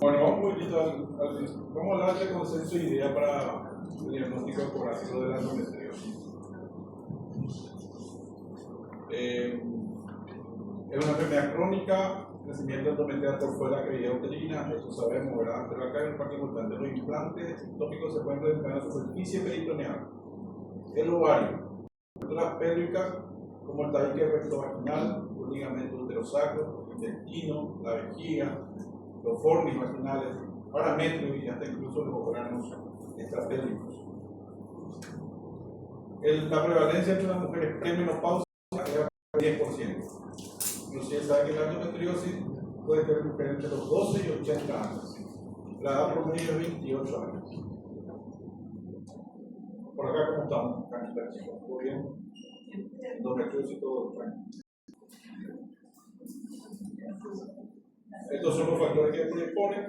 Bueno, vamos a hablar de consenso y idea para el diagnóstico ecográfico de la endometriosis. Es una enfermedad crónica, crecimiento endometrial por fuera de la cavidad uterina, eso sabemos, ¿verdad? Pero acá hay un parte importante: los implantes ectópicos se pueden presentar en la superficie peritoneal, el ovario, estructuras pélvicas como el tabique rectovaginal, los ligamentos uterosacros, el intestino, la vejiga, los fornis vaginales, parametros y hasta incluso los órganos extrapélvicos. La prevalencia entre las mujeres premenopáusicas es del 10%. Inclusive sabe que la endometriosis puede tener mujeres entre los 12 y 80 años. La edad promedio es 28 años. Por acá, ¿cómo estamos? Canita, chicos, ¿todo bien? Endometriosis, todo tranquilo. Estos son los factores que predisponen: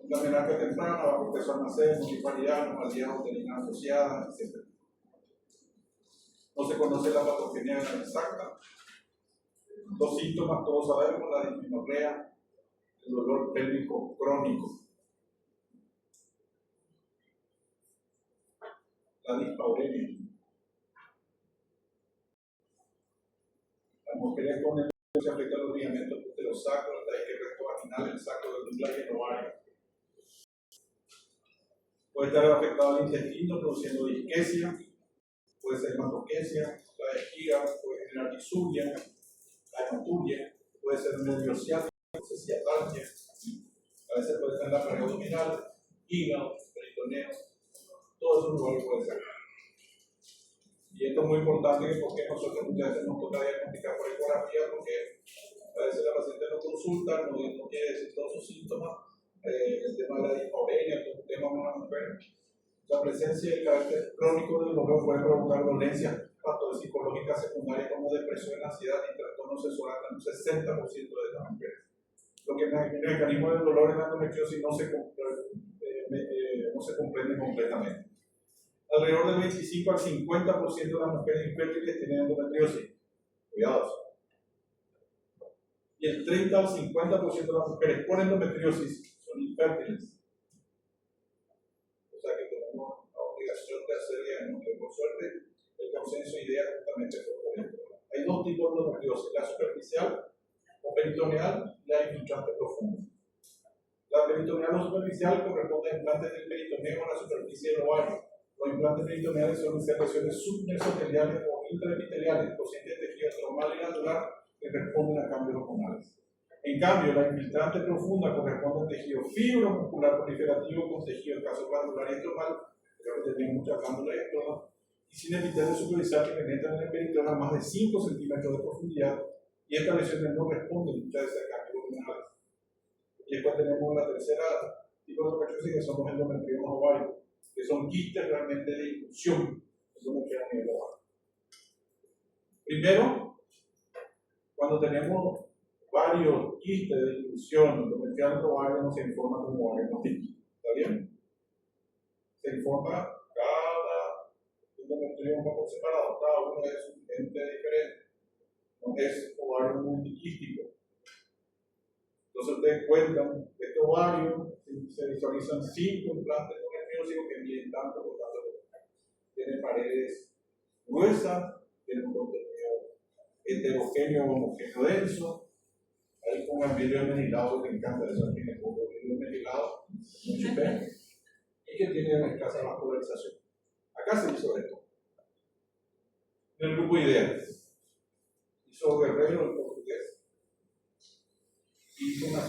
la menarquia temprana, bajo peso al nacer, multiparidad, anomalías uterinas asociadas, etc. No se conoce la patogenia exacta. Los síntomas todos sabemos: la dismenorrea, el dolor pélvico crónico, la dispauremia. Las mujeres con el se afectan los ligamentos uterosacros, el tabique rectovaginal, el sacro del umbilical y el ovario. Puede estar afectado el intestino produciendo disquesia, puede ser hematoquesia, la vejiga, puede generar disuria, la hematuria, puede ser nervio ciático, ciatalgia, a veces puede estar en la pared abdominal, hígado, peritoneo, todo eso lugar puede ser. Y esto es muy importante porque nosotros muchas veces nos toca diagnosticar por ecografía, porque a veces la paciente no consulta, no quiere decir todos sus síntomas. El tema de la dispauremia, es un tema con la mujer. La presencia del carácter crónico del dolor puede provocar dolencias patopsicológicas secundarias como depresión, ansiedad y trastornos sexuales en un 60% de las mujeres. Lo que el mecanismo del dolor en la endometriosis no se comprende completamente. Alrededor del 25 al 50% de las mujeres infértiles tienen endometriosis. Cuidados. Y el 30 al 50% de las mujeres con endometriosis son infértiles. O sea que tenemos la obligación de hacer diagnóstico. Por suerte, el consenso de ideas justamente por ejemplo. Hay dos tipos de endometriosis: la superficial o peritoneal y la infiltrante profunda. La peritoneal o superficial corresponde a implantes del peritoneo a la superficie del ovario. Los implantes peritoneales son inserciones submesoteliales o intraepiteliales, conscientes de tejido normal y natural que responden a cambios hormonales. En cambio, la infiltrante profunda corresponde al tejido fibromuscular proliferativo con tejido escasoglandular y estromal, que tiene muchas glándulas y estromas, y sin epitelio superficial que penetran en el peritoneo a más de 5 centímetros de profundidad, y estas lesiones no responden muchas veces a cambios hormonales. Y después tenemos la tercera tipo de endometriosis, que son los endometriomas ovarios, que son quistes realmente de inclusión, eso me queda en el ovario. Primero, cuando tenemos varios quistes de inclusión, endometrial en ovario no se informa como ovario multiquiste, ¿está bien? Se informa cada endometrioma por separado, cada uno es un ente diferente, no es ovario multiquístico. Entonces ustedes cuentan que este ovario se visualizan 5 implantes endometriósicos que miden tanto por tanto. Tiene paredes gruesas, tiene un contenido heterogéneo o homogéneo denso. Ahí pongan vidrio menilado, que me encanta eso, tiene poco vidrio menilado, mucho pelo, y que tiene escasa vascularización. Acá se hizo esto. En el grupo ideas hizo Guerrero, el portugués, hizo una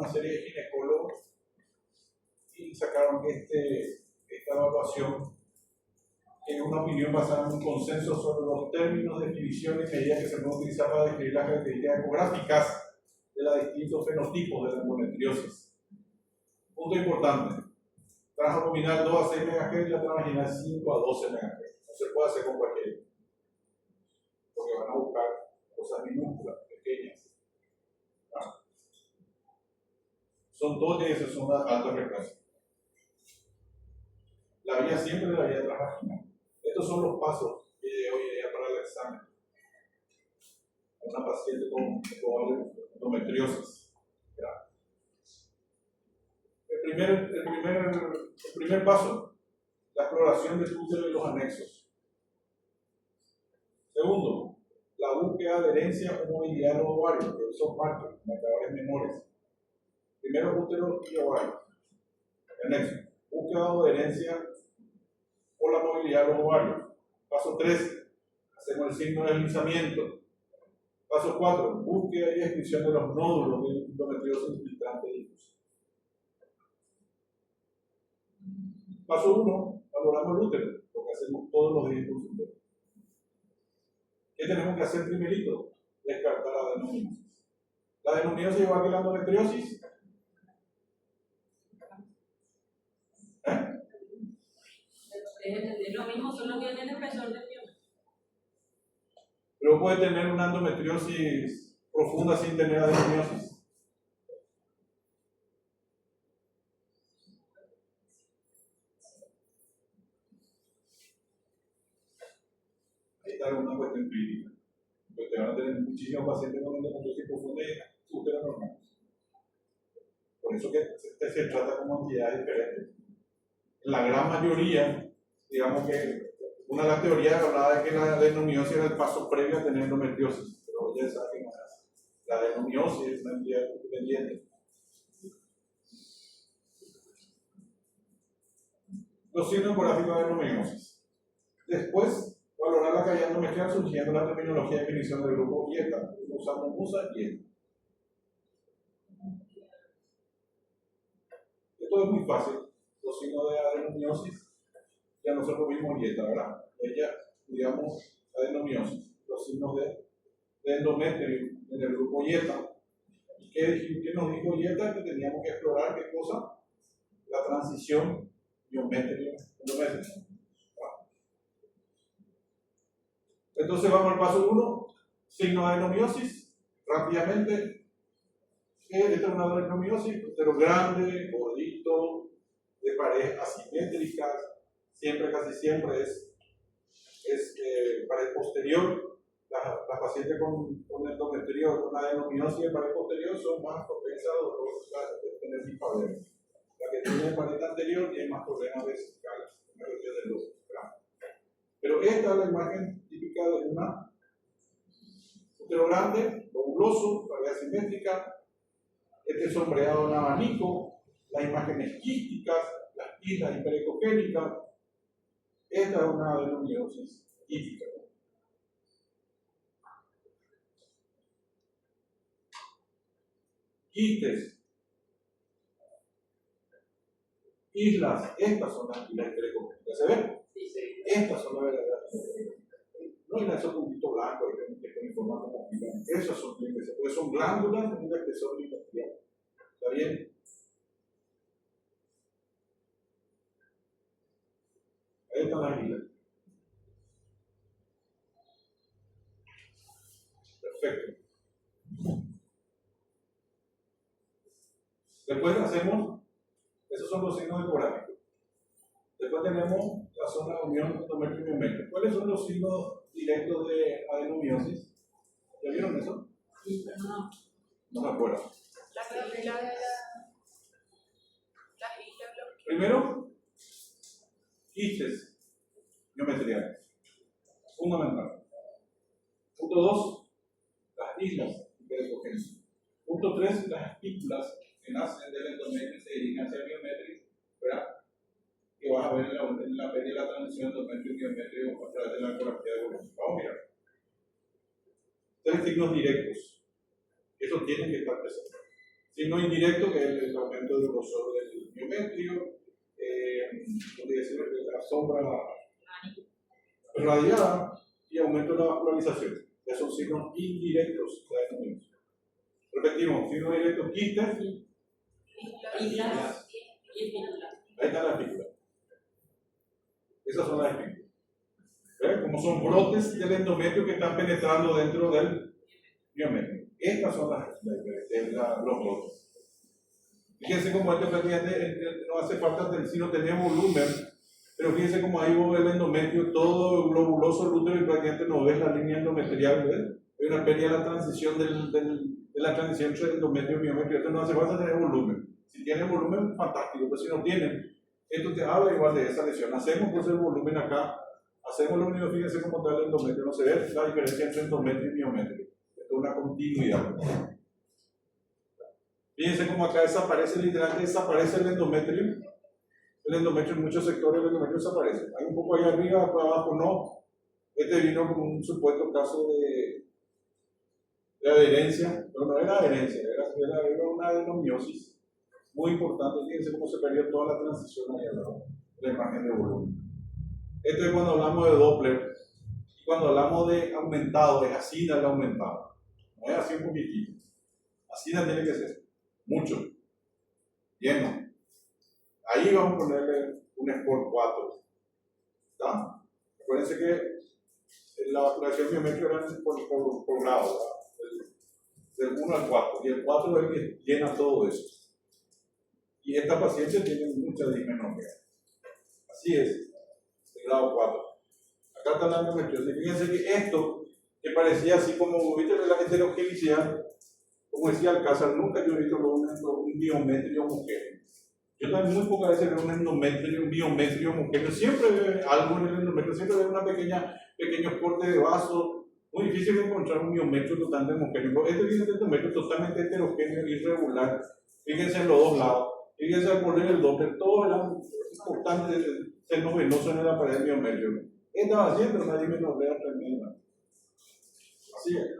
serie de ginecólogos y sacaron esta evaluación, que es una opinión basada en un consenso sobre los términos, definiciones y medidas que se pueden utilizar para describir las características ecográficas de los distintos fenotipos de la endometriosis. Punto importante: transabdominal 2 a 6 MHz y la transvaginal 5 a 12 MHz. No se puede hacer con cualquiera, porque van a buscar cosas minúsculas, pequeñas. Son dos de esas, son altas frecuencias. La vía siempre es la vía transvaginal. Esto Estos son los pasos que hoy día para el examen. Una paciente con endometriosis. El primer paso, la exploración del útero y los anexos. Segundo, la búsqueda de herencia o movilidad de los ovarios, que son marcadores menores. Primero, útero y ovario. Anexo, búsqueda de herencia o la movilidad de los ovarios. Paso 3, hacemos el signo de deslizamiento. Paso 4, búsqueda y descripción de los nódulos de endometriosis infiltrante difusa. Paso 1, valoramos el útero, lo que hacemos todos los días con útero. ¿Qué tenemos que hacer primerito? Descartar la adenomiosis. ¿La adenomiosis igual que la endometriosis? Es lo mismo, solo que tiene espesor de piel. Pero puede tener una endometriosis profunda sin tener adenomiosis. Ahí está una cuestión clínica. Pues te van a tener muchísimos pacientes con endometriosis profunda y útero normal. Por eso que se trata como entidades diferentes. En la gran mayoría, digamos que una de las teorías hablaba de que la adenomiosis era el paso previo a tener endometriosis, pero ya saben que no es así. La adenomiosis es una entidad independiente. Los signos ecográficos de adenomiosis. Después, valorar la calidad endometrial surgiendo la terminología de definición del grupo IETA, usando MUSA y ETA. Esto es muy fácil. Los signos de adenomiosis, ya nosotros vimos IETA, ¿verdad? Ya estudiamos adenomiosis, los signos de endometrio en el grupo IETA. ¿Y qué nos dijo IETA? Que teníamos que explorar qué cosa, la transición endometrio. Entonces vamos al paso 1, signo de adenomiosis, rápidamente. Esta es una adenomiosis, útero grande, gordito, de pared asimétricas, casi siempre es pared posterior. Las pacientes con endometrio, con adenomiosis de pared posterior son más propensas a tener dispadero. La que tiene pared anterior tiene más problemas vesicales, una cuestión de luz. Pero esta es la imagen típica de una útero grande, lobuloso, pared asimétrica, este sombreado en abanico, las imágenes quísticas, las islas hiperecogénicas. Esta es una adenomiosis típica. Quistes, islas, estas son las islas hiperecogénicas. ¿Se ven? Sí. Estas son las verdaderas. No hay esos puntitos blancos que están informando como gigantes. Esas son glándulas, porque son glándulas en el espesor industrial. ¿Está bien? Ahí están las islas. Perfecto. Después hacemos, esos son los signos ecográficos. Después tenemos la zona de unión endometrio y miometrio. ¿Cuáles son los signos directos de adenomiosis? ¿Ya vieron eso? Sí, pero no. No me acuerdo. La isla de Primero, quistes miometriales. Fundamental. Punto 2, las islas hiperecogénicas. Punto 3, las espículas que nacen del endometrio y se dirigen hacia el miometrio, ¿verdad? Que vas a ver en la peli de la transición endometrio y miometrio a través de la ecografía de volumen. Vamos a mirar. 3 signos directos. Eso tiene que estar presente. Signo indirecto, que es el aumento del grosor del miometrio, la sombra radiada y aumento de la vascularización. Esos son signos indirectos de adenomiosis. Repetimos, signos directos, quistes, islas y espículas. ahí está la espícula. Esas son las espículas. ¿Ven? Como son brotes del endometrio que están penetrando dentro del miometrio. Estas son los brotes. Fíjense cómo este paciente no hace falta, si no tenía volumen, Pero fíjense como ahí vos ves el endometrio, todo globuloso el útero y prácticamente no ves la línea endometrial, ¿ves? Hay una pérdida de la transición de la transición entre endometrio y miometrio. Esto no hace falta tener volumen. Si tiene volumen, fantástico, pero si no tienen, esto te habla igual de esa lesión. Hacemos pues el volumen acá, hacemos lo único, fíjense cómo está el endometrio, no se ve la diferencia entre endometrio y miometrio. Esto es una continuidad. Fíjense cómo acá desaparece, literalmente desaparece el endometrio. El endometrio en muchos sectores, el endometrio desaparece. Hay un poco ahí arriba, acá abajo no. Este vino como un supuesto caso de adherencia, pero no era adherencia, era una adenomiosis muy importante. Fíjense cómo se perdió toda la transición ahí abajo, la imagen de volumen. Esto es cuando hablamos de Doppler. Y cuando hablamos de aumentado, es así el aumentado. No es así un poquitito. Así tiene que ser. Mucho. Lleno. Ahí vamos a ponerle un score 4. ¿Está? Acuérdense que la vacunación biométrica era por grado, del 1 al 4. Y el 4 es el que llena todo eso. Y esta paciente tiene mucha dismenorrea. Así es, el grado 4. Acá está la endometriosis. Fíjense que esto, que parecía así como, ¿viste? La heterogenicidad, como decía Alcázar, nunca yo he visto un biometrio homogéneo. Yo también muy pocas veces veo un endometrio, un biometrio homogéneo. Siempre veo algo en el endometrio, siempre veo pequeños cortes de vaso. Muy difícil encontrar un biometrio totalmente homogéneo. Este es un endometrio totalmente heterogéneo, irregular. Fíjense en los dos lados. Fíjense al poner el Doppler, todo era importante seno venoso en la pared biometrio. Estaba haciendo una dismenorrea tremenda. Así es.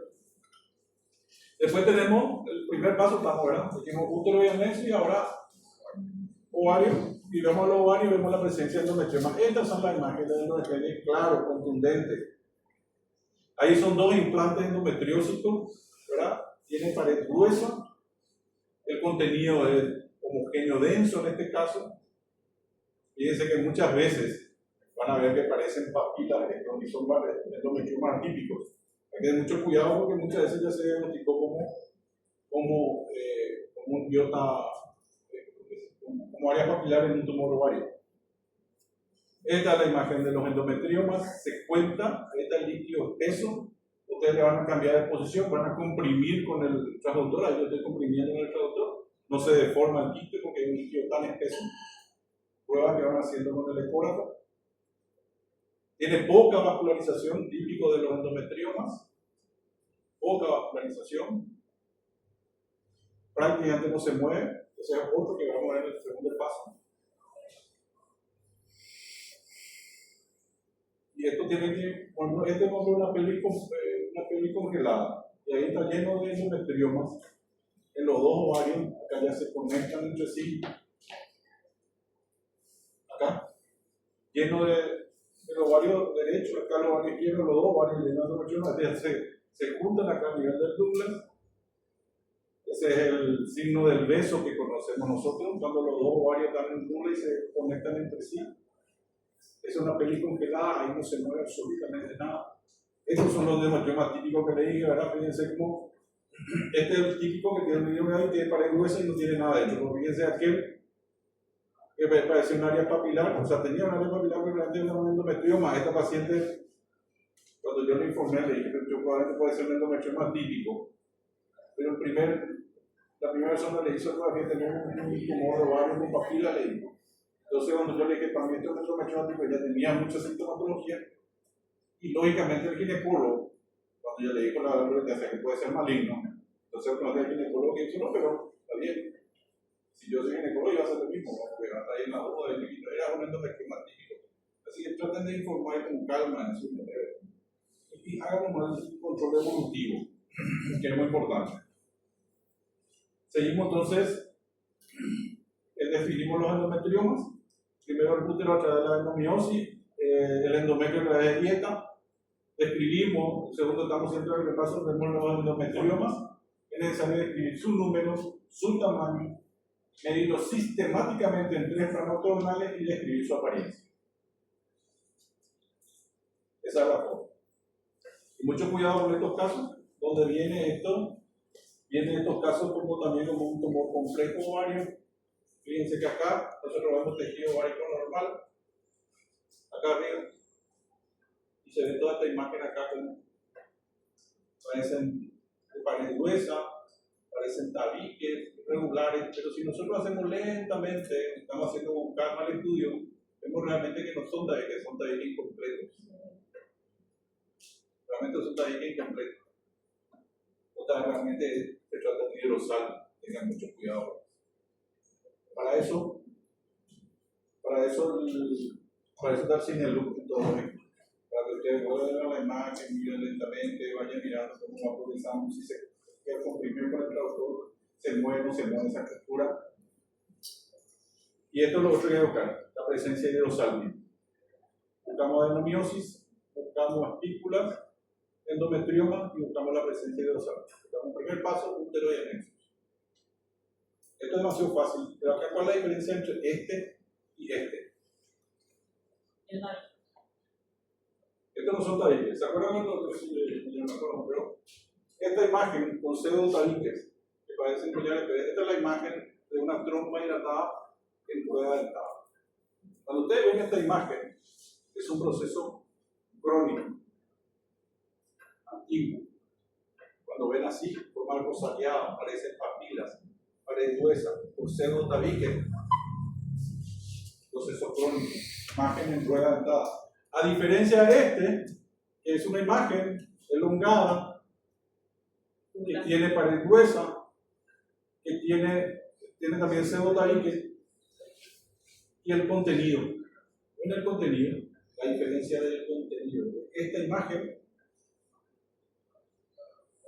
Después tenemos el primer paso, estamos, ¿verdad? Dijimos útero y anexo y ahora ovario, y vemos los ovarios y vemos la presencia de endometrioma. Estas son las imágenes de endometrioma, claro, contundente. Ahí son dos implantes endometriósicos, ¿verdad? Tienen pared gruesa, el contenido es homogéneo denso en este caso. Fíjense que muchas veces van a ver que parecen papilas, y son endometriomas típicos. Hay que tener mucho cuidado porque muchas veces ya se diagnosticó como un biota, como área papilar en un tumor ovario. Esta es la imagen de los endometriomas, se cuenta, esta es el líquido espeso. Ustedes le van a cambiar de posición, van a comprimir con el transductor, ahí yo estoy comprimiendo en el transductor, no se deforma el quiste porque es un líquido tan espeso. Pruebas que van haciendo con el ecógrafo. Tiene poca vascularización, típico de los endometriomas, poca vascularización, prácticamente no se mueve. Ese es otro que vamos a ver en el segundo paso. Y esto tiene que, bueno, este es una peli congelada, y ahí está lleno de endometriomas en los dos ovarios, acá ya se conectan entre sí, acá, lleno del ovario derecho, acá el ovario izquierdo, los dos ovarios llenos de endometriomas, se juntan acá a nivel del Douglas. Ese es el signo del beso que conocemos nosotros, cuando los dos ovarios están en Douglas y se conectan entre sí. Es una peli congelada, ahí no se mueve absolutamente nada. Estos son los endometriomas típicos que le dije, ¿verdad? Fíjense cómo este es el típico que tiene un video y tiene pared gruesa y no tiene nada dentro. Pero fíjense aquel que parece un área papilar, o sea, tenía un área papilar, pero realmente era un endometrioma. Esta paciente, cuando yo le informé, le dije que probablemente puede ser un endometrioma típico. Pero la primera persona le hizo ecografía, tenía un tumor de ovario con papila, le dijo. Entonces, cuando yo le dije, para mí esto es un endometrioma típico, ya tenía mucha sintomatología. Y lógicamente el ginecólogo, cuando yo le digo la verdad que puede ser maligno, entonces el ginecólogo que dice, no, pero está bien. Si yo soy ginecólogo, yo voy a hacer lo mismo, porque va a estar ahí en la duda de que era un endometrioma típico. Así que traten de informar con calma en su manera. Y hagan un control evolutivo, que es muy importante. Seguimos entonces, definimos los endometriomas. Primero el útero a través de la endomiosis, el endometrio a través de dieta. Describimos, el segundo estamos siempre en el repaso, vemos los endometriomas. Es necesario describir sus números, su tamaño, medirlo sistemáticamente en 3 planos ortogonales y describir su apariencia. Esa es la forma. Y mucho cuidado con estos casos, donde viene estos casos también como un tumor complejo ovario. Fíjense que acá nosotros vemos tejido ovárico normal, acá arriba, y se ve toda esta imagen acá como parecen de pared gruesa, parecen tabiques regulares, pero si nosotros hacemos lentamente, estamos haciendo con calma el estudio, vemos realmente que no son tabiques incompletos. Realmente son tabiques incompletos. O sea, realmente se trata de hidrosal, tengan mucho cuidado. Para eso está el cine look en todo momento. Para que ustedes vuelvan la imagen, miren lentamente, vayan mirando cómo va progresando, si se queda comprimido con el traductor, se mueve esa estructura. Y esto es lo otro que hay que buscar, la presencia de hidrosalvia. Buscamos adenomiosis, buscamos espículas, endometrioma y buscamos la presencia de hidrosalvia. El primer paso, útero y anexos. Esto es demasiado fácil, pero acá ¿cuál es la diferencia entre este y este? Estos no son tabiques, ¿se acuerdan cuando yo me acuerdo? Pero esta imagen con pseudo tabiques, que parecen collares, esta es la imagen de una trompa dilatada en rueda dentada. Cuando ustedes ven esta imagen, es un proceso crónico, antiguo. Cuando ven así, forma algo saqueado, parecen papilas, pared gruesa, por pseudo tabiques, proceso crónico, imagen en rueda dentada. A diferencia de este, que es una imagen elongada, que tiene pared gruesa, que tiene también pseudotabique, y el contenido. En el contenido, la diferencia del contenido. Esta imagen,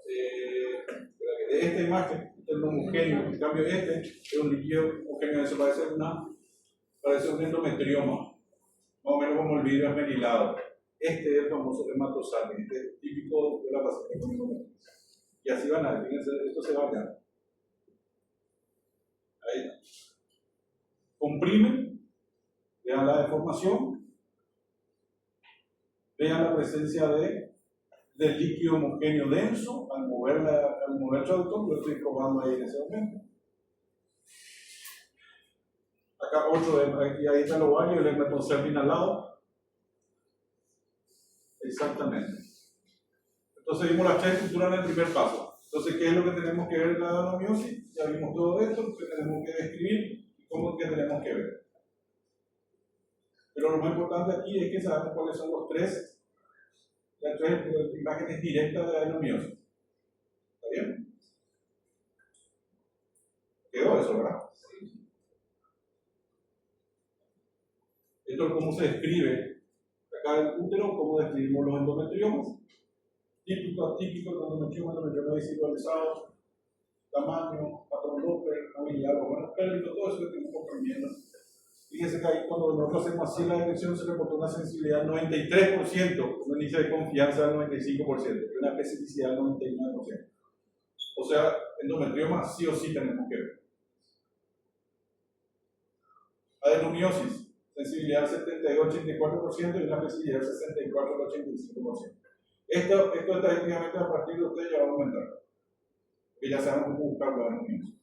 de esta imagen, es un homogéneo, en cambio este es un líquido homogéneo, eso parece un endometrioma. Más o menos como el vidrio esmerilado. Este es el famoso hematosalvia, este es típico de la paciente con endometriosis. Y así van a ver, fíjense, esto se va a quedar. Ahí. Comprimen, vean la deformación, vean la presencia del líquido homogéneo denso al mover el traductor, lo estoy probando ahí en ese momento. Acá otro, y ahí está el ovario, el hematosalvia al lado. Exactamente. Entonces vimos las tres estructuras en el primer paso. Entonces, ¿qué es lo que tenemos que ver en la adenomiosis? Ya vimos todo esto, lo que tenemos que describir y cómo es que tenemos que ver. Pero lo más importante aquí es que sabemos cuáles son las tres imágenes directas de la adenomiosis. ¿Está bien? ¿Quedó eso, verdad? Esto es cómo se describe acá el útero, cómo describimos los endometriomas. Típico, atípico, endometrioma visualizado, tamaño, patrón Doppler, movilidad, buenos pélvicos, todo eso que estuvimos comprendiendo. Fíjense que ahí cuando nosotros hacemos así la dirección se reportó una sensibilidad del 93%, un índice de confianza del 95% y una especificidad del 99%. O sea, endometrioma sí o sí tenemos que ver. Adenomiosis, sensibilidad del 72-84% y una especificidad del 64-85%. Esto estadísticamente a partir de ustedes ya va a aumentar, porque ya sabemos cómo buscar la adenomiosis.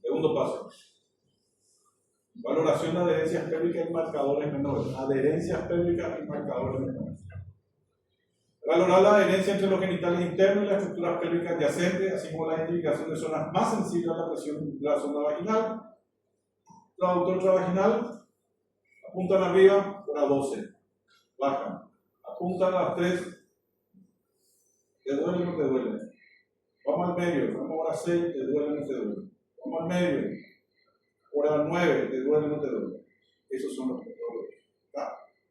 Segundo paso. Valoración de adherencias pélvicas y marcadores menores. Adherencias pélvicas y marcadores menores. Valorar la adherencia entre los genitales internos y las estructuras pélvicas adyacentes, así como la identificación de zonas más sensibles a la presión de la zona vaginal. Traductor intravaginal. Apuntan arriba por a 12. Bajan. Apuntan a las 3. ¿Te duele o no te duele? Vamos al medio. Vamos a la 6. ¿Te duele o no te duele? Vamos al medio. Por a 9. ¿Te duele o no te duele? Esos son los controles.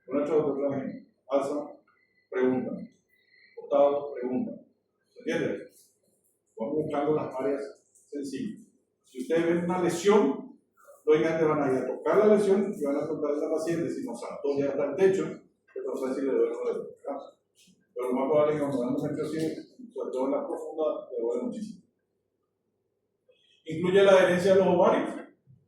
Con el traductor intravaginal. Alza. Preguntan. Costado. Preguntan. ¿Se entiende? Vamos buscando las áreas sensibles. Si ustedes ven una lesión, lógicamente van a ir a tocar la lesión y van a preguntarle a la paciente si nos saltó ya hasta el techo, que no sé si le duele o no le duele. Pero lo más probable es que cuando damos endometriosis, sobre todo en la profunda, le duele muchísimo. Incluye la adherencia de los ovarios,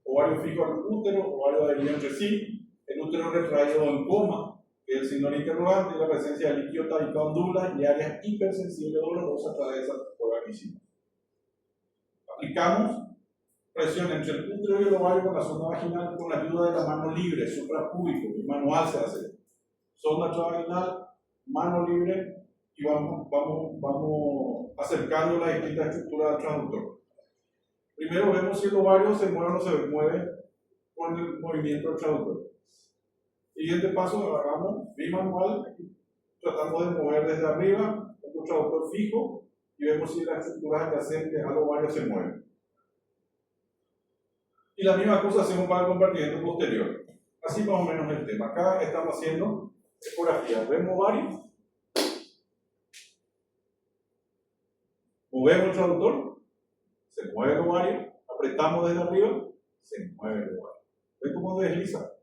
ovario fijo al útero, ovario adherido entre sí, el útero retraído en coma, que es el signo de interrogante, y la presencia de líquido tábico ondula y áreas hipersensibles dolorosas a través de esa prueba que hicimos. Aplicamos presión entre el útero y el ovario con la sonda vaginal con la ayuda de la mano libre, suprapúbico, manual se hace. Sonda vaginal, mano libre y vamos acercando la distinta estructura del transductor. Primero vemos si el ovario se mueve o no se mueve con el movimiento del transductor. Siguiente paso, agarramos bimanual, tratamos de mover desde arriba un transductor fijo y vemos si las estructuras adyacentes al ovario se mueven. Y la misma cosa hacemos para el compartimento posterior. Así más o menos el tema. Acá estamos haciendo ecografía. Vemos ovario, movemos el transductor, se mueve el ovario, apretamos desde arriba, se mueve el ovario. ¿Ven cómo desliza?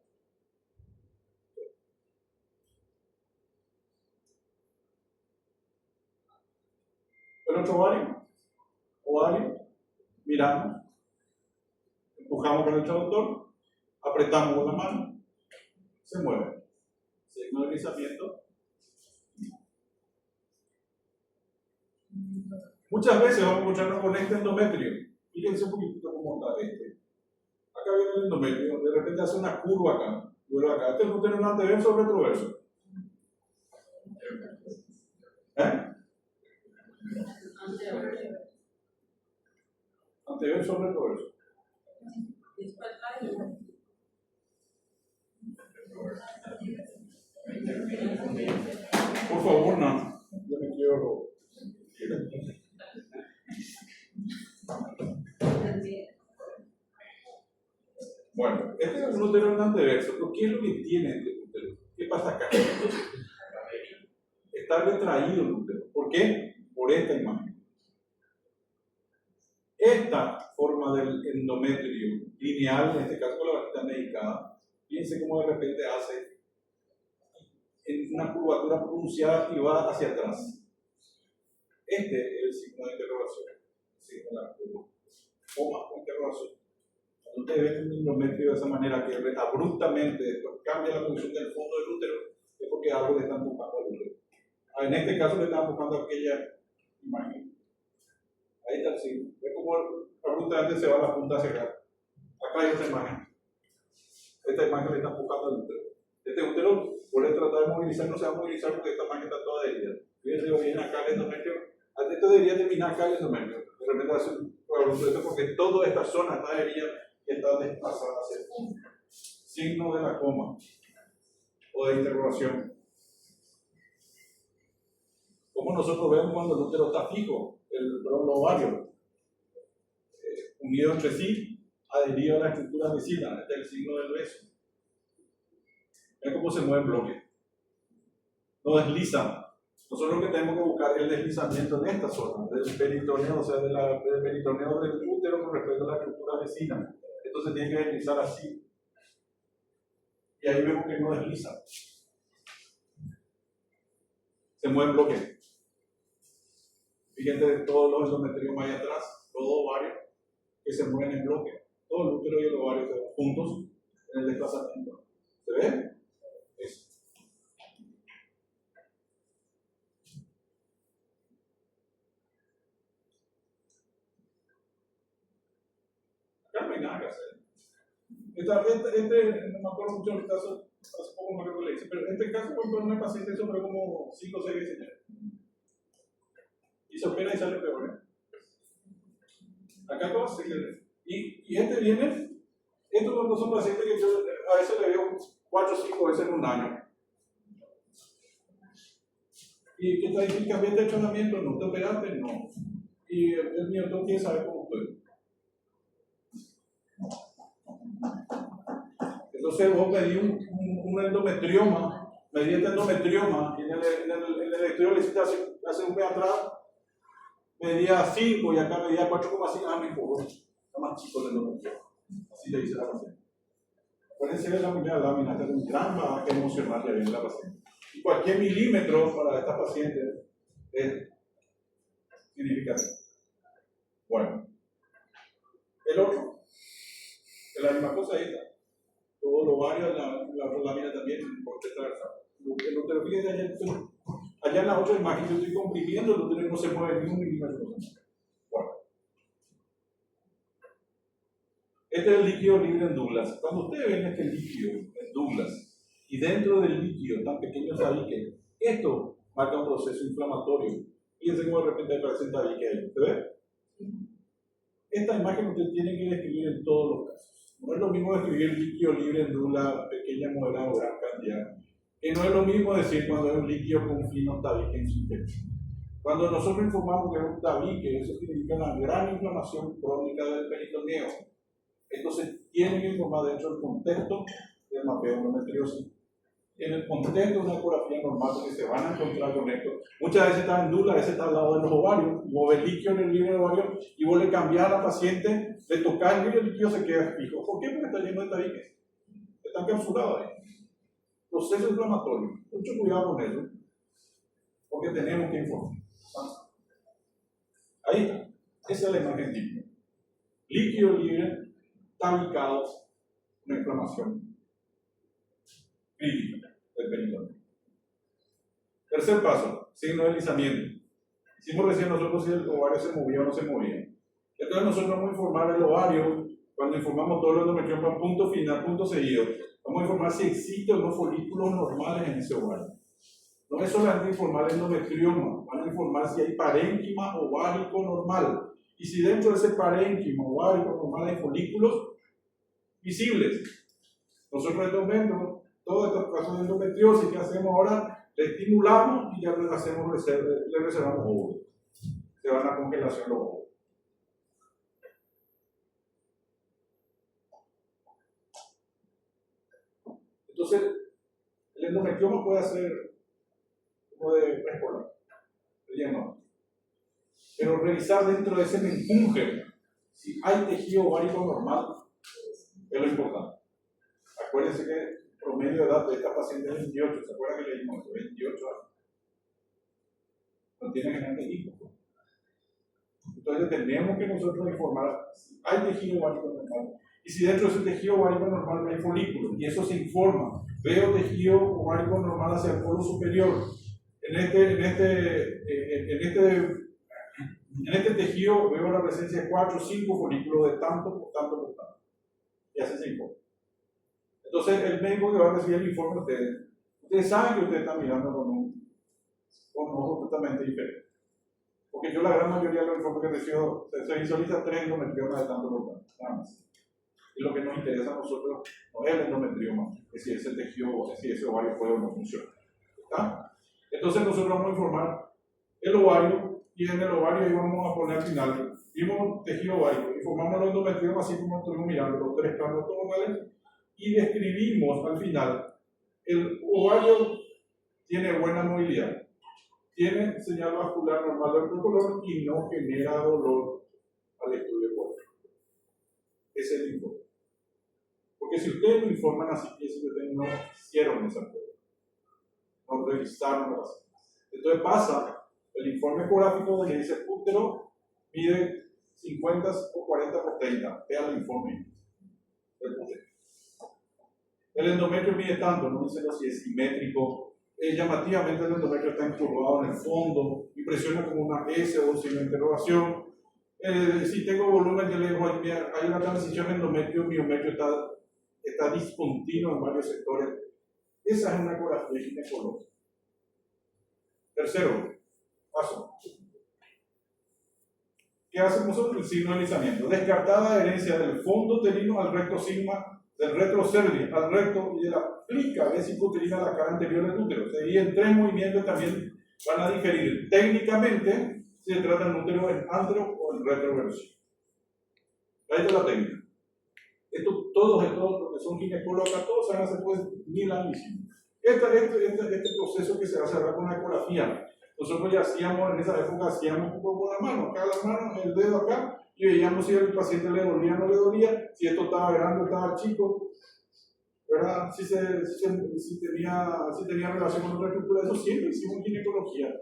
El otro ovario, miramos, empujamos con el transductor, apretamos con la mano, se mueve. Signo de deslizamiento. Muchas veces vamos a encontrarnos con este endometrio. Fíjense un poquitito cómo está este. Acá viene el endometrio, de repente hace una curva acá, vuelve acá. Este no tiene un anteverso o retroverso. Anteverso o retroverso. Por favor, no. Yo me quiero. Bueno, este es un útero en anteverso. ¿Pero qué es lo que tiene este útero? ¿Qué pasa acá? Está retraído el útero. ¿Por qué? Por esta imagen. Esta forma del endometrio lineal, en este caso con la vaquita medicada, fíjense cómo de repente hace en una curvatura pronunciada y va hacia atrás. Este es el signo de interrogación. El signo de la coma o interrogación. Cuando ustedes ven un endometrio de esa manera que abruptamente cambia la posición del fondo del útero, es porque algo le está empujando al útero. En este caso le está empujando aquella imagen. Ahí está el signo. ¿Ves cómo abruptamente se va la punta hacia acá? Acá hay otra imagen. Esta imagen le está empujando al útero. Este útero, por el tratar de movilizar, no se va a movilizar porque esta imagen está toda herida. Fíjense bien acá el endometrio. Esto debería terminar acá el endometrio. De repente hace un abrupto porque toda esta zona está herida y está desplazada hacia el fondo. Signo de la coma o de interrogación. Como nosotros vemos cuando el útero está fijo, el ovario, unido entre sí, adherido a la estructura vecina. Este es el signo del beso. Ven cómo se mueve el bloque. No desliza. Nosotros lo que tenemos que buscar es el deslizamiento en esta zona, del peritoneo, o sea, del peritoneo del útero con respecto a la estructura vecina. Entonces tiene que deslizar así. Y ahí vemos que no desliza. Se mueve el bloque. Fíjense todos los endometrios ahí atrás, los dos ovarios que se mueven en bloque. Todo el útero y el ovario se van juntos en el desplazamiento. ¿Se ve? Eso. Acá no hay nada que hacer. No me acuerdo mucho del caso, hace poco me acuerdo que le hice, pero en este caso, cuando una paciente eso fue como 5 o 6 veces ya. Y se opera y sale peor, ¿eh? Acá todo se queda. Y este viene, estos no son pacientes que yo a veces le veo 4 o 5 veces en un año. ¿Y qué estadísticamente de tratamiento? ¿No te operaste? No. Y el mío no quiere saber cómo estoy. Entonces vos pedí un endometrioma, medí este endometrioma, y en el estudio le hiciste hace un mes atrás, medía 5 y acá medía 4,5. Me empujó. Está más chico el endometrioma. Así le dice la paciente. Acuérdense de la primera lámina, esta es un gran bagaje emocional que viene la paciente. Y cualquier milímetro para esta paciente es significativo. Bueno, el otro, es la misma cosa esta. Todo lo ovario, la otra lámina también, por transversal. El útero, fíjense allá en la otra imagen, yo estoy comprimiendo, el útero no se mueve ni un milímetro. Bueno. Este es el líquido libre en Douglas. Cuando ustedes ven este líquido en Douglas y dentro del líquido tan pequeño tabique, esto marca un proceso inflamatorio. Fíjense cómo de repente aparece un tabique ahí. ¿Se ve? Esta imagen usted tiene que describir en todos los casos. No es lo mismo describir líquido libre en Douglas, pequeña, moderada o gran cantidad. Que no es lo mismo decir cuando es un líquido con fino tabique en su pecho. Cuando nosotros informamos que es un tabique, eso significa una gran inflamación crónica del peritoneo. Entonces, tienen que informar dentro del contexto del mapeo de endometriosis. En el contexto de una ecografía normal, porque se van a encontrar con esto. Muchas veces está en Douglas, a veces está al lado de los ovarios, y vos ves líquido en el libro de ovario, y vos le cambiás a la paciente, le tocás el libro, el líquido se queda fijo. ¿Por qué? Porque está lleno de tabiques. Está encapsulado ahí. Proceso inflamatorio. Mucho cuidado con eso, porque tenemos que informar. Ahí está. Esa es la imagen típica. Líquido libre, tabicados, una inflamación crítica del peritoneo. Tercer paso, signo de deslizamiento. Hicimos recién nosotros si el ovario se movía o no se movía. Entonces nosotros vamos a informar el ovario, cuando informamos todo el endometrioma, punto final, punto seguido. Vamos a informar si existen o no folículos normales en ese ovario. No es solamente informar el endometrioma, van a informar si hay parénquima ovárico normal. Y si dentro de ese parénquima ovárico normal hay folículos visibles. Nosotros en este momento, todos estos casos de endometriosis que hacemos ahora, le estimulamos y ya le reservamos óvulos. Se van a congelación los óvulos. Entonces, el endometrioma puede preescolar, pero revisar dentro de ese menjunje si hay tejido ovárico normal es lo importante. Acuérdense que el promedio de edad de esta paciente es 28, ¿se acuerdan que le dimos 28 años? No tiene grandes hijos. Entonces tenemos que nosotros informar si hay tejido ovárico normal. Y si dentro de ese tejido ovárico normal hay folículos, y eso se informa. Veo tejido ovárico normal hacia el polo superior. En este tejido veo la presencia de 4 o 5 folículos de tanto por tanto por tanto. Y así se informa. Entonces, el médico que va a recibir el informe de ustedes saben que ustedes están mirando con un ojo totalmente diferente. Porque yo la gran mayoría de los informes que recibo, se visualiza 3 endometriomas de tanto por tanto, nada más. Y lo que nos interesa a nosotros no es el endometrioma, es si ese tejido, si ese ovario puede o no funciona. ¿Está? Entonces nosotros vamos a informar el ovario, y en el ovario ahí vamos a poner al final, vimos tejido ovárico, informamos el endometrioma así como estuvimos mirando los 3 planos ortogonales, y describimos al final, el ovario tiene buena movilidad, tiene señal vascular normal del color y no genera dolor al estudio cuerpo. Ese es el informe. Porque si ustedes lo informan así, es que ustedes no hicieron esa prueba, no revisaron la base. Entonces pasa el informe ecográfico donde dice útero mide 50 o 40 por 30. Vean el informe del útero. El endometrio mide tanto, no dice si es simétrico. Llamativamente el endometrio está encurvado en el fondo, impresiona como una S o sin interrogación. Si tengo volumen, yo le digo, hay una transición endometrio-miometrio, está discontinuo en varios sectores. Esa es una ecografía ginecológica. Tercero, paso. ¿Qué hacemos nosotros? El signo de deslizamiento. Descartada adherencia del fondo uterino al recto sigma, del retrocervi al recto y de la plica vesico-uterina a la cara anterior del útero. Y en 3 movimientos también van a diferir. Técnicamente, si se trata de un útero en antero o en retroversión. Ahí está la técnica. Todos los que son ginecólogos, todos saben hacer pues 1000 años. Este proceso que se va a cerrar con la ecografía. Nosotros ya hacíamos, en esa época, hacíamos un poco con la mano, acá la mano, el dedo acá, y veíamos si al paciente le dolía o no le dolía, si esto estaba grande o estaba chico, ¿verdad? Si tenía relación con otra estructura. Eso siempre hicimos ginecología,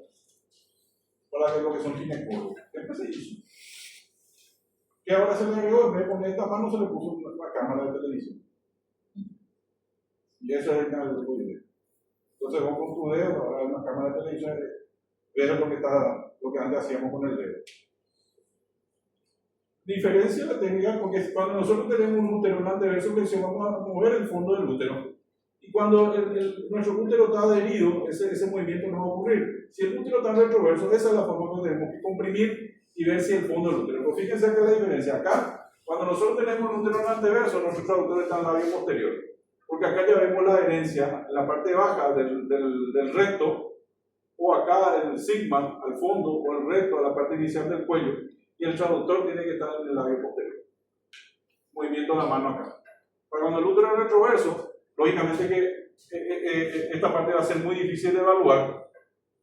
para lo que son ginecólogos. Siempre se hizo. Que ahora se le agregó, en vez de poner esta mano, se le puso una cámara de televisión. Y eso es el canal de video. Entonces vos con tu dedo, ahora hay una cámara de televisión, ves lo que antes hacíamos con el dedo. Diferencia la técnica porque cuando nosotros tenemos un útero en anteverso flexión, vamos a mover el fondo del útero. Y cuando nuestro útero está adherido, ese movimiento no va a ocurrir. Si el útero está en retroverso, esa es la forma que tenemos que comprimir y ver si el fondo del útero. Pero fíjense acá la diferencia. Acá, cuando nosotros tenemos un útero en anteverso, nuestro traductor está en el labio posterior. Porque acá ya vemos la adherencia en la parte baja del recto, o acá en el sigma, al fondo, o el recto, a la parte inicial del cuello. Y el traductor tiene que estar en el labio posterior. Movimiento de la mano acá. Para cuando el útero es retroverso, lógicamente que esta parte va a ser muy difícil de evaluar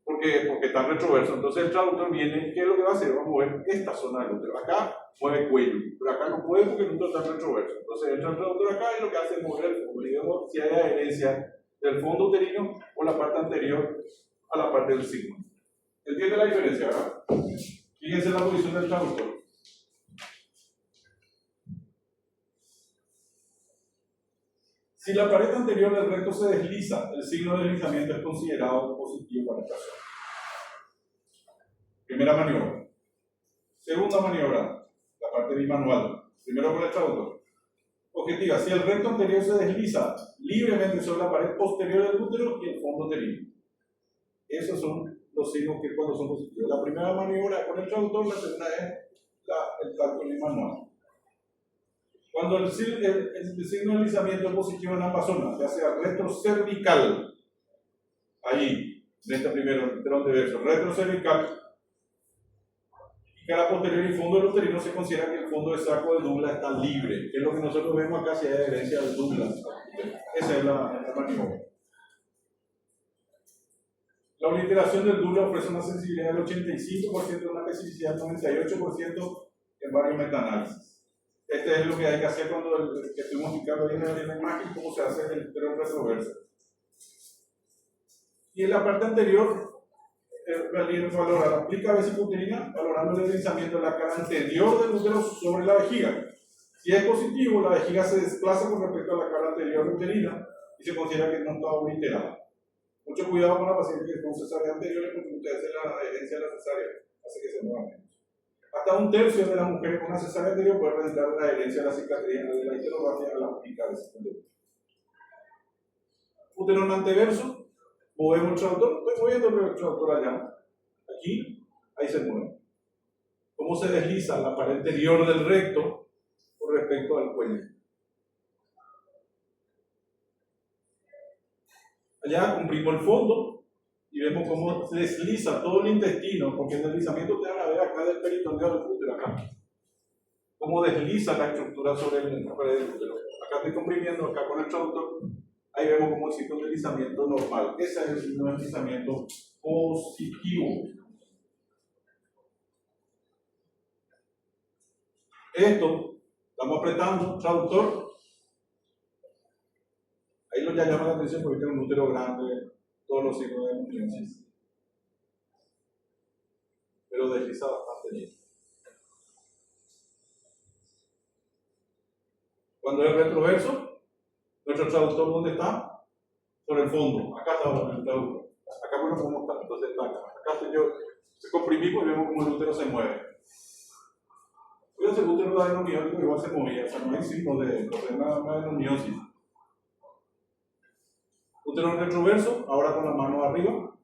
porque está en retroverso. Entonces el traductor viene, ¿qué es lo que va a hacer? Va a mover esta zona del útero. Acá mueve cuello, pero acá no puede porque el útero está en retroverso. Entonces entra el traductor acá y lo que hace es mover el fondo. Y vemos si hay adherencia del fondo uterino o la parte anterior a la parte del sigma. ¿Entiende la diferencia, verdad? Fíjense la posición del traductor. Si la pared anterior del recto se desliza, el signo de deslizamiento es considerado positivo para esta zona. Primera maniobra. Segunda maniobra, la parte bimanual. Primero con el traductor. Objetiva, si el recto anterior se desliza libremente sobre la pared posterior del útero y el fondo uterino. Esos son los signos que cuando son positivos. La primera maniobra con el traductor, la segunda es el cálculo bimanual. Cuando el signo de deslizamiento es positivo en ambas zonas, ya sea retrocervical, ahí, en este primero, anteverso, retrocervical, y cara posterior y fondo del uterino, se considera que el fondo de saco del Douglas está libre, que es lo que nosotros vemos acá si hay adherencia del Douglas. Esa es la maniobra. La obliteración del Douglas ofrece una sensibilidad del 85% y una especificidad del 98% en varios metaanálisis. Este es lo que hay que hacer cuando que estuvimos explicando ahí en la imagen, cómo se hace el útero retroverso. Y en la parte anterior, valora la plica vesicouterina, valorando el deslizamiento de la cara anterior del útero sobre la vejiga. Si es positivo, la vejiga se desplaza con respecto a la cara anterior uterina y se considera que no está obliterada. Mucho cuidado con la paciente que con cesárea anterior, porque muchas veces la adherencia de la cesárea hace que se mueva menos. Hasta un tercio de las mujeres con una cesárea anterior puede presentar la adherencia de la cicatriz de la histerografía a la plica vesicouterina. Útero en anteverso, movemos el traductor, estoy moviendo el traductor allá, aquí, ahí se mueve. ¿Cómo se desliza la pared anterior del recto con respecto al cuello? Allá comprimimos el fondo y vemos cómo se desliza todo el intestino, porque el deslizamiento te van a ver acá del peritoneo del útero, acá. Cómo desliza la estructura sobre la pared del útero. Acá estoy comprimiendo, acá con el traductor. Ahí vemos cómo existe un deslizamiento normal. Ese es el deslizamiento positivo. Esto, estamos apretando, traductor. Ahí lo ya llama la atención porque tiene un útero grande, todos los signos de emergencia. Pero desliza bastante bien. Cuando es retroverso, nuestro traductor, ¿dónde está? Por el fondo. Acá está el traductor. Acá bueno cómo está. Entonces está acá. Acá estoy yo. Se comprimimos y vemos cómo el útero se mueve. El útero adenomiótico igual se movía. O sea, no hay signos de una adenomiosis. Útero retroverso, ahora con la mano arriba.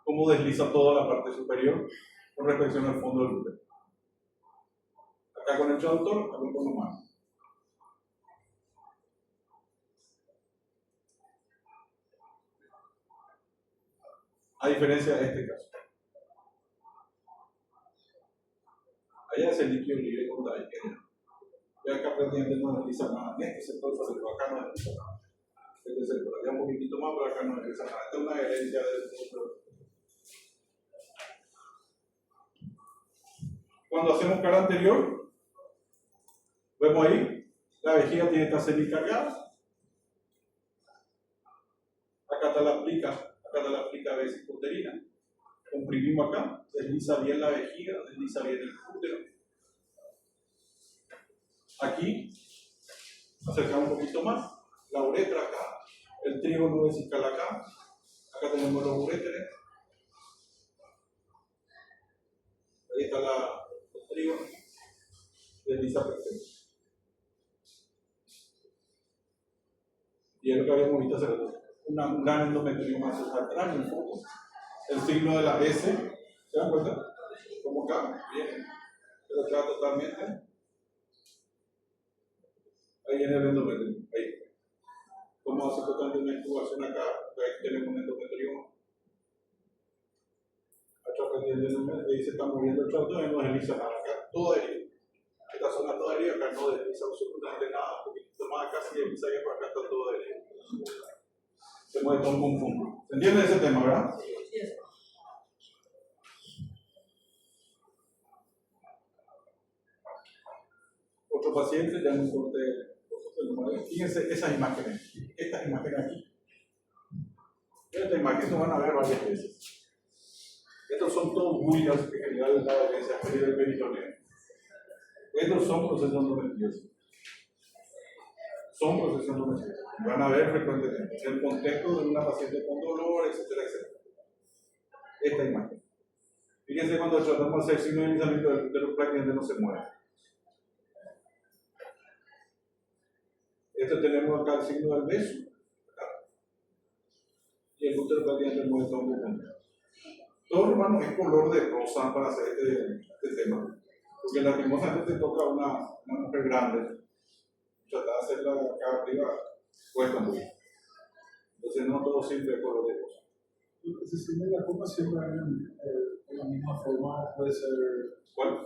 Cómo desliza toda la parte superior con respecto al fondo del útero. Acá con el traductor, acá con la mano. A diferencia de este caso. Allá es el líquido libre con la izquierda. Y acá prácticamente no desliza nada. En este sector, pero acá no desliza nada. Este sector, allá un poquitito más, pero acá no desliza nada. Esta es una herencia del sector. Cuando hacemos cara anterior, vemos ahí, la vejiga tiene que estar semicargada. Acá está la plica vesicouterina. Comprimimos acá, desliza bien la vejiga, desliza bien el útero. Aquí, acercamos un poquito más, la uretra acá, el trígono vesical acá, acá tenemos los uréteres. Ahí está el trígono. desliza perfecto. Y es lo que habíamos visto hace rato. Un gran endometrioma atrás en foto. El signo de la S, ¿se dan cuenta? Como acá, bien, pero acá totalmente. Ahí viene el endometrio, ahí. Como hace totalmente una incubación acá, ahí tenemos un endometrioma. Ahí se está moviendo el trato y no desliza nada. Acá todo ahí. Esta zona toda ahí, acá no desliza absolutamente nada. Un poquito más acá sí desliza y por acá está todo ahí. Se mueve todo un conjunto. ¿Se entiende ese tema, verdad? Otro paciente, ya no corté. Fíjense esas imágenes. Estas imágenes aquí. Esta imagen, esto van a ver varias veces. Estos son todos bullas que generan la adherencia del peritoneo. Estos son procesos endometriosos. Son procesos endometriosos. Van a ver frecuentemente. En el contexto de una paciente con dolor, etcétera, etcétera. Esta imagen. Fíjense cuando tratamos de hacer signo de deslizamiento de los pacientes no se mueve. Tenemos acá el signo del beso. Y el útero paciente mueve todo un poco. Todo, hermano, es color de rosa para hacer este tema. Porque lastimosamente te toca una mujer grande. Tratar de hacerla acá arriba cuesta mucho. Entonces, no todo siempre es color de rosa. Ese signo de la coma siempre de la misma forma puede ser. ¿Cuál?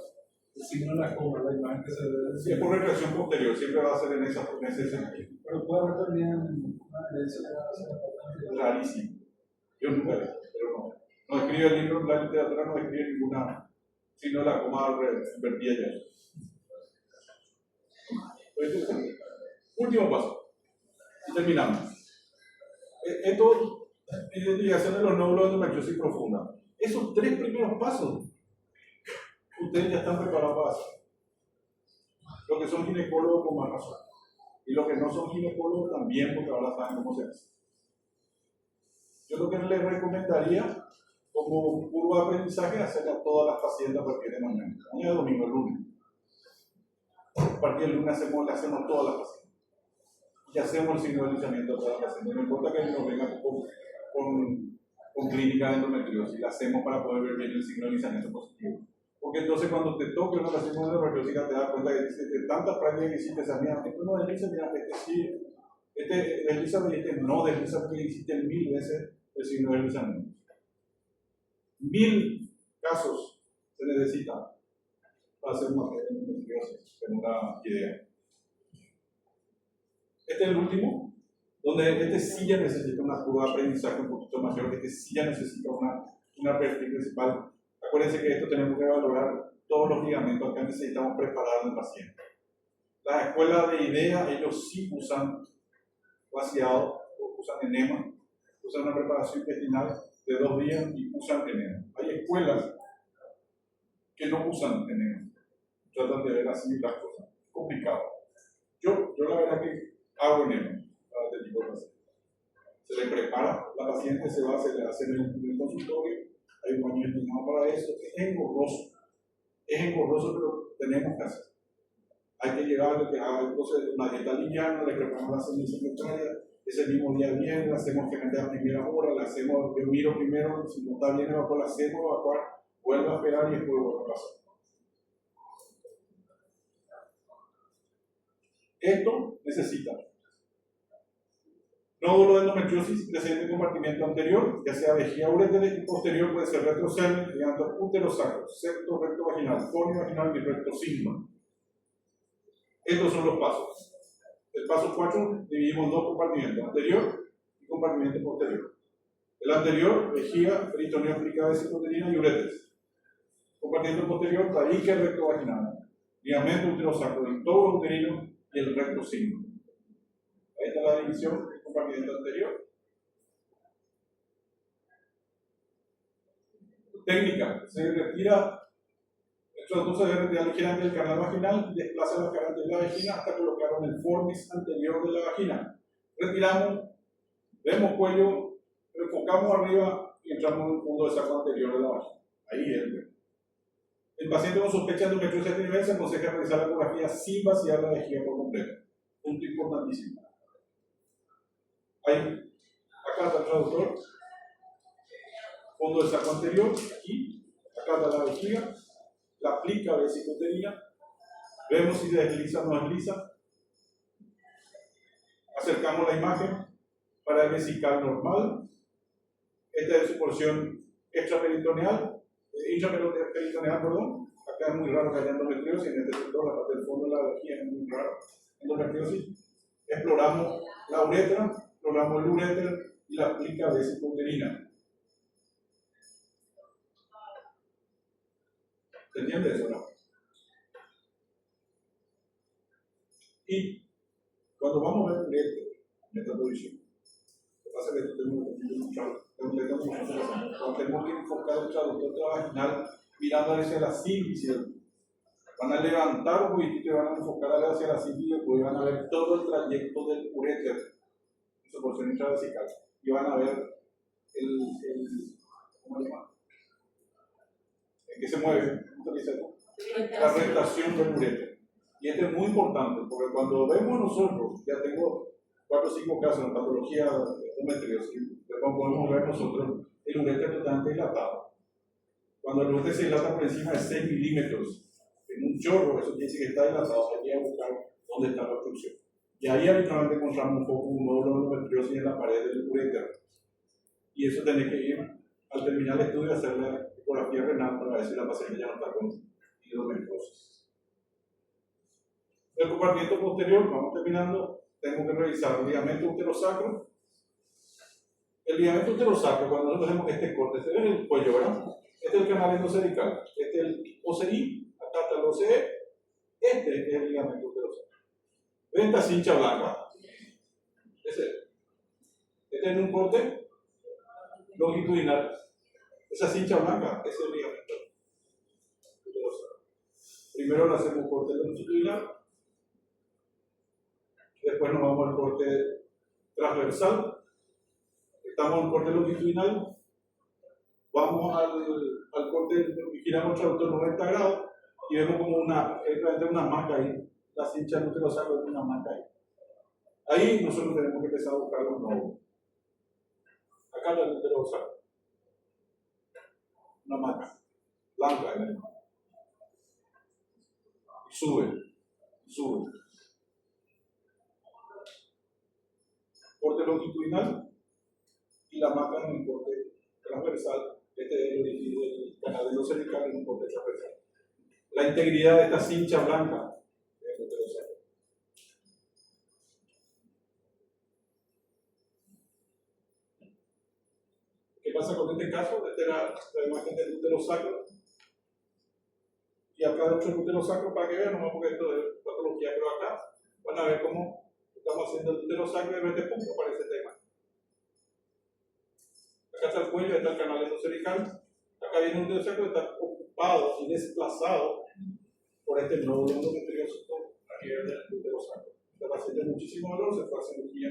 El signo de la coma, la imagen que se ve. Si es por retracción posterior, siempre va a ser en ese sentido. Pero puede haber también una herencia de la Rarísimo. Yo nunca he visto, pero no. No escribe el libro, la literatura no escribe ninguna, sino la coma invertida ya. Último paso. Y terminamos. Esto, identificación de los nódulos de endometriosis profunda. Esos tres primeros pasos, ustedes ya están preparados para hacer. Los que son ginecólogos con más razón. Y los que no son ginecólogos también, porque ahora saben cómo se hace. Yo lo que les recomendaría, como curva de aprendizaje, hacerle a todas las pacientes a partir de mañana. Mañana es domingo, el lunes. A partir del lunes le hacemos a todas las pacientes. Y hacemos el signo de deslizamiento a todas las pacientes. No importa que nos vengan con clínica de endometriosis, la hacemos para poder ver bien el signo de deslizamiento positivo. Porque entonces cuando te toque una paciente de endometriosis te das cuenta que de tantas prácticas que hiciste, mira, esto no desliza, mira, este sí, este desliza y este no desliza, porque hiciste 1000 veces el signo de deslizamiento. 1000 casos se necesitan para hacer una prueba de endometriosis, tengo una idea. Este es el último, donde este sí ya necesita una curva de aprendizaje un poquito mayor, este sí ya necesita una perfil principal. Acuérdense que esto tenemos que valorar todos los ligamentos que necesitamos preparar al paciente. Las escuelas de IDEA, ellos sí usan vaciado, usan enema, usan una preparación intestinal de 2 días y usan enema. Hay escuelas que no usan enema, tratan de ver así las cosas. Complicado. Yo la verdad que hago enema para este tipo de pacientes. Se le prepara, la paciente se va, se le hace en el consultorio, hay un baño destinado para eso, es engorroso, pero tenemos que hacer. Hay que llevarle que haga entonces una dieta liviana, le preparamos la ceniza secretaria, ese mismo día bien, la hacemos que a primera hora, la hacemos, yo miro primero, si no está bien evacuar, la hacemos evacuar, vuelvo a esperar y después vuelvo a pasar. Esto necesita nódulo de endometriosis presente en compartimento anterior, ya sea vejiga ureter, y posterior puede ser retrocerne, ligando útero-sacro, septo recto vaginal, fonio vaginal y recto sigma. Estos son los pasos. El paso 4 dividimos en 2 compartimentos, anterior y compartimento posterior. El anterior, vejiga, peritoneo, plica vesicouterina y uretres. Compartimento posterior, tabique recto vaginal, ligamento útero-sacro, intobro uterino y el recto sigma. Ahí está la división del compartimento anterior. Técnica, se retira. Entonces se debe retirar ligeramente el canal vaginal y desplaza los canales de la vagina hasta colocar en el formis anterior de la vagina. Retiramos, vemos cuello, enfocamos arriba y entramos en el fondo de saco anterior de la vagina. Ahí entra. El paciente con sospecha de endometriosis a este nivel se aconseja realizar la ecografía sin vaciar la vejiga por completo. Punto importantísimo. Ahí, acá está el traductor, fondo del saco anterior, aquí, acá está la vejiga, la plica vesicuterina, vemos si se desliza o no desliza, acercamos la imagen para el vesical normal, esta es su porción extraperitoneal, intraperitoneal, perdón, acá es muy raro que haya endometriosis, en este sector, la parte del fondo de la vejiga es muy raro, endometriosis, exploramos la uretra, exploramos el uréter y la plica vesicuterina. ¿Se entiende eso, no? Y cuando vamos a ver ureter en esta posición, lo que pasa es que tenemos que enfocar el traductor vaginal mirando hacia la sínfisis. Van a levantar un poquitito y van a enfocar hacia la sínfisis y van a ver todo el trayecto del uréter en su porción intravesical. Y van a ver ¿cómo se llama? ¿En qué se mueve? ¿Cómo se dice eso? La rotación del uréter. Y esto es muy importante, porque cuando vemos nosotros, ya tengo 4 o 5 casos en patología de endometriosis, como podemos ver nosotros, el uréter totalmente dilatado. Cuando el uréter se dilata por encima de 6 milímetros, en un chorro, eso quiere decir que está dilatado, hay que buscar dónde está la obstrucción. Y ahí habitualmente encontramos un poco un nódulo de endometriosis en la pared del uréter. Y eso tiene que ir, al terminar el estudio, a hacer la ecografía renal para ver si la paciente ya no está con endometriosis. El compartimiento posterior, vamos terminando, tengo que revisar el ligamento uterosacro. El ligamento uterosacro, cuando nosotros hacemos este corte, se ve en el cuello, ¿verdad? Este es el canal endocerical, este es el OCI, acá está el OCE, este es el ligamento uterosacro. ¿Ven esta cincha blanca? Este es un corte longitudinal. Esa cincha blanca es el ligamento uterosacro. Primero le hacemos un corte longitudinal. Después nos vamos al corte transversal, estamos en el corte longitudinal, vamos al corte, giramos el traductor 90 grados y vemos como entre una maca ahí, la cincha del uterosacro es una maca ahí. Ahí nosotros tenemos que empezar a buscar los nódulos. Acá está el uterosacro, una maca blanca ahí. Y sube. Corte longitudinal y la maca en el corte transversal. Este es el canal endocerical en un corte transversal. La integridad de esta cincha blanca es el uterosacro. ¿Qué pasa con este caso? Esta era la imagen del uterosacro. Y acá dentro del uterosacro, para que vean, no porque esto es patología, pero acá van a ver cómo estamos haciendo el uterosacro y de repente pum, aparece esta imagen. Acá está el cuello, está el canal endocerical. Acá viene un uterosacro que está ocupado y desplazado por este nódulo endometrioso a nivel del uterosacro. Esta paciente de muchísimo dolor se fue a cirugía.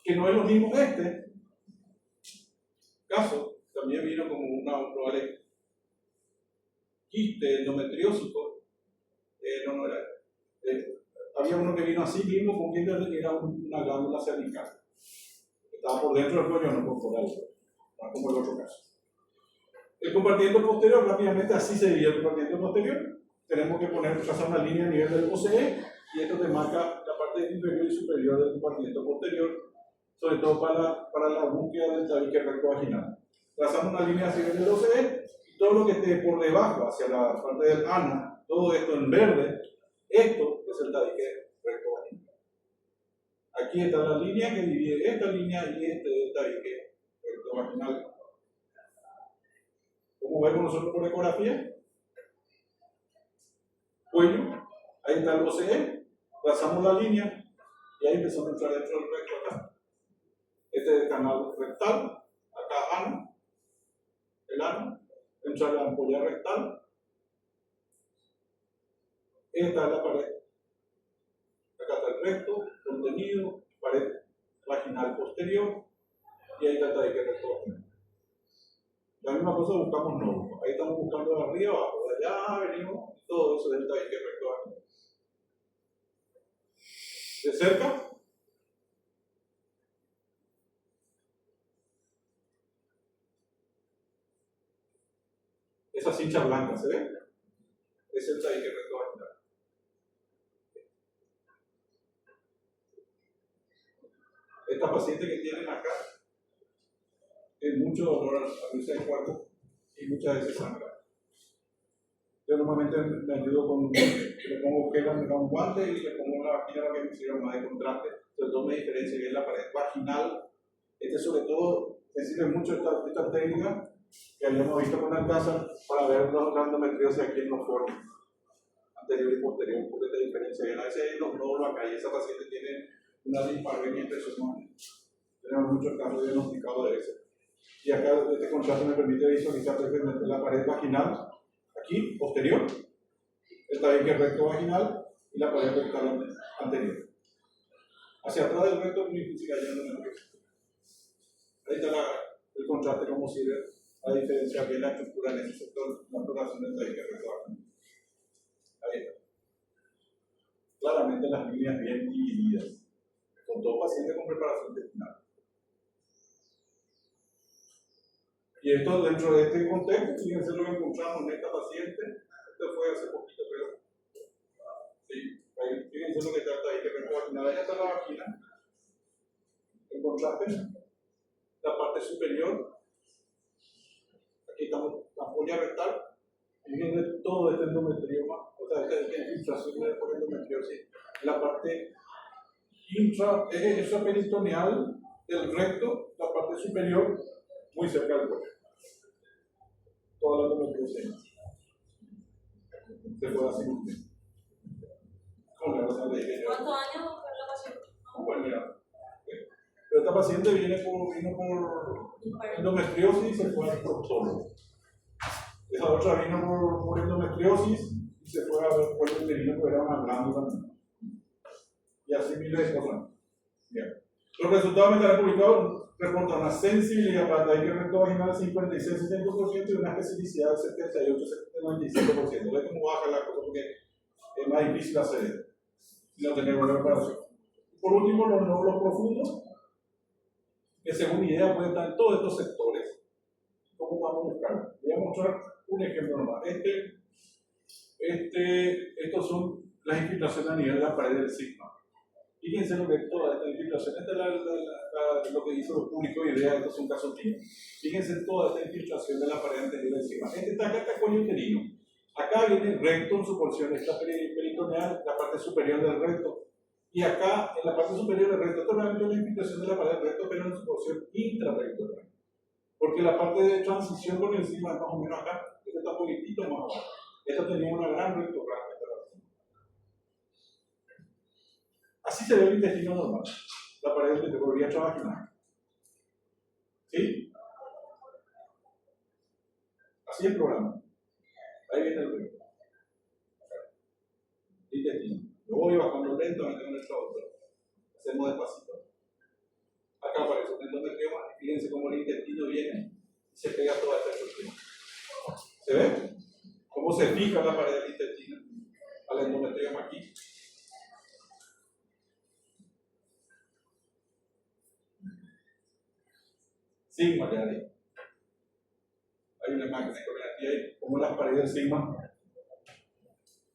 Que no es lo mismo este caso, también vino como una probable quiste endometriósico. No era. Había uno que vino así mismo con quiste, era una glándula cervical. Estaba por dentro del cuello, no por fuera del cuello, no como el otro caso. El compartimiento posterior, rápidamente así se diría el compartimiento posterior. Tenemos que trazar una línea a nivel del OCE y esto te marca la parte inferior y superior del compartimiento posterior, sobre todo para la búsqueda del tabique recto vaginal. Trazamos una línea hacia el OCE y todo lo que esté por debajo, hacia la parte del ano, todo esto en verde, esto es el tabique recto vaginal. Aquí está la línea que divide esta línea y este tabique recto vaginal. ¿Cómo vemos nosotros por ecografía? Cuello, ahí está el OCE, trazamos la línea y ahí empezamos a entrar dentro del recto acá. Este es el canal rectal, acá ano, el ano, entra la ampolla rectal. Esta es la pared. Acá está el recto, contenido, pared vaginal posterior y ahí está el tabique recto vaginal. La misma cosa buscamos nódulos. Ahí estamos buscando de arriba abajo, de allá venimos, todo eso es el tabique recto. De cerca, esa cincha blanca, ¿se ve? Es el tabique recto vaginal. Esta paciente que tienen acá tiene mucho dolor al abrirse el cuerpo y muchas veces sangra. Yo normalmente me ayudo con, le pongo gel, me da un guante y le pongo una vagina para que me sirva más de contraste. Sobre todo me diferencia que es la pared vaginal. Sobre todo me sirve mucho esta técnica que habíamos visto con Alcázar para ver la endometriosis aquí en los fornos, anterior y posterior, porque te diferencia. A veces hay los nódulos acá y esa paciente tiene una linfaremia impresionante. Tenemos muchos casos diagnosticados de eso. Y acá este contraste me permite visualizar perfectamente la pared vaginal, aquí, posterior, el tabique recto vaginal y la pared rectal anterior. Hacia atrás del recto es muy difícil hallar endometriosis. Ahí está el contraste como sirve a diferenciar bien la estructura en ese sector, la floración del tabique recto vaginal. Ahí está. Claramente las líneas bien divididas, con todo paciente con preparación intestinal. Y esto dentro de este contexto, fíjense lo que encontramos en esta paciente. Esto fue hace poquito, pero sí, ahí, fíjense lo que trata ahí, que vaginal. Ahí está la vagina. El contraste, la parte superior. Aquí estamos la folia rectal. Fíjense todo este endometrioma, o sea, esta infiltración por endometriosis. La parte extraperitoneal del recto, la parte superior, muy cerca del cuello. Toda la endometriosis se puede hacer usted. ¿Cuántos años fue la paciente? Bueno, mira, pero esta paciente vino por endometriosis y se fue al proctólogo. Esa otra vino por endometriosis y se fue al cuello uterino porque era una glándula. Y así miles de cosas. Bien. Los resultados me estarán publicados. Reporta una sensibilidad para el tabique recto vaginal del 56-60% y una especificidad del 78-95%. Ve cómo baja la cosa porque es más difícil hacer esto y no tener buena preparación. Por último, los nódulos profundos, que según mi idea pueden estar en todos estos sectores. ¿Cómo vamos a buscar? Voy a mostrar un ejemplo nomás. Estos son las infiltraciones a nivel de la pared del sigma. Fíjense lo que es toda esta infiltración. Esta es lo que hizo el público y idea, estos son casos típicos. Fíjense toda esta infiltración de la pared anterior del sigma. Este está acá, está cuello uterino. Acá viene el recto en su porción, esta peritoneal, la parte superior del recto. Y acá, en la parte superior del recto, esto es realmente una infiltración de la pared del recto, pero en su porción intraperitoneal. Porque la parte de transición con el sigma es más o menos acá. Esta está un poquitito más abajo. Esta tenía una gran rectografía. Así se ve el intestino normal, la pared de categoría vaginal. ¿Sí? Así es el programa. Ahí viene el ritmo. Intestino. Lo voy bajando lentamente con el traductor. Hacemos despacito. Acá aparece un endometrioma. Fíjense cómo el intestino viene y se pega toda esta estructura. ¿Se ve? Cómo se fija la pared del intestino al endometrioma aquí. Sigma de ahí. Hay una imagen de ahí, como las paredes del sigma,